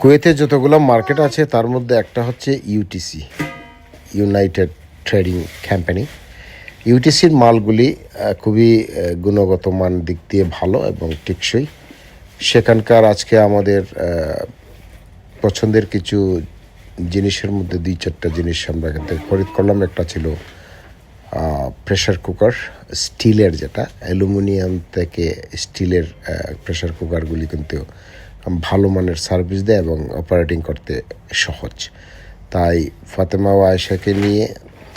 কুয়েতে যতগুলো মার্কেট আছে তার মধ্যে একটা হচ্ছে ইউটিসি, ইউনাইটেড ট্রেডিং কোম্পানি। ইউটিসির মালগুলি খুবই গুণগত মান দিক দিয়ে ভালো এবং টেকসই। সেখানকার আজকে আমাদের পছন্দের কিছু জিনিসের মধ্যে 2-4টা জিনিস আমরা এখান থেকে খরিদ করলাম। একটা ছিল প্রেশার কুকার, স্টিলের, যেটা অ্যালুমিনিয়াম থেকে স্টিলের প্রেশার কুকারগুলি কিন্তু ভালো মানের সার্ভিস দেয় এবং অপারেটিং করতে সহজ। তাই ফাতেমা ও আয়েশাকে নিয়ে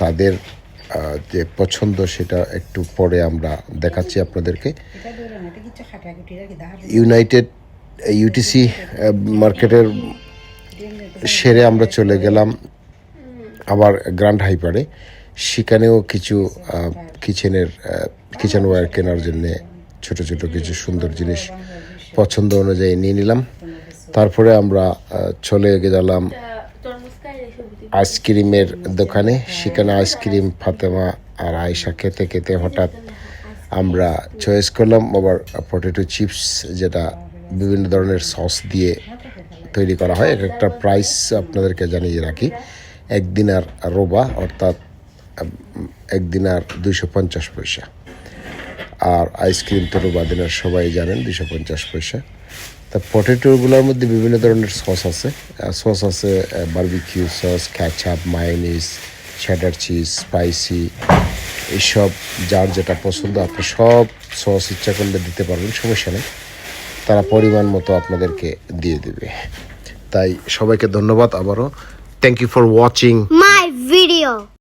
তাদের যে পছন্দ সেটা একটু পরে আমরা দেখাচ্ছি আপনাদেরকে। ইউটিসি মার্কেটের সেরে আমরা চলে গেলাম আবার গ্র্যান্ড হাইপারে। সেখানেও কিছু কিচেনওয়্যার কেনার জন্য ছোট ছোট কিছু সুন্দর জিনিস পছন্দ অনুযায়ী নিয়ে নিলাম। তারপরে আমরা চলে গেলাম আইসক্রিমের দোকানে। সেখানে আইসক্রিম ফাতেমা আর আয়েশা খেতে খেতে হঠাৎ আমরা চয়েস করলাম আবার পটেটো চিপস, যেটা বিভিন্ন ধরনের সস দিয়ে তৈরি করা হয়। একটা প্রাইস আপনাদেরকে জানিয়ে রাখি, 1 দিনার রোবা, অর্থাৎ 1 দিনার 250 পয়সা। আর আইসক্রিম তো রোবা দিনার সবাই জানেন, 250 পয়সা। তা পটেটোগুলোর মধ্যে বিভিন্ন ধরনের সস আছে, barbecue sauce, ketchup, mayonnaise, cheddar cheese, spicy, এইসব যার যেটা পছন্দ আপনি সব সস ইচ্ছা করলে দিতে পারবেন, সমস্যা নেই। তারা পরিমাণ মতো আপনাদেরকে দিয়ে দেবে। তাই সবাইকে ধন্যবাদ আবারও। Thank you for watching my video.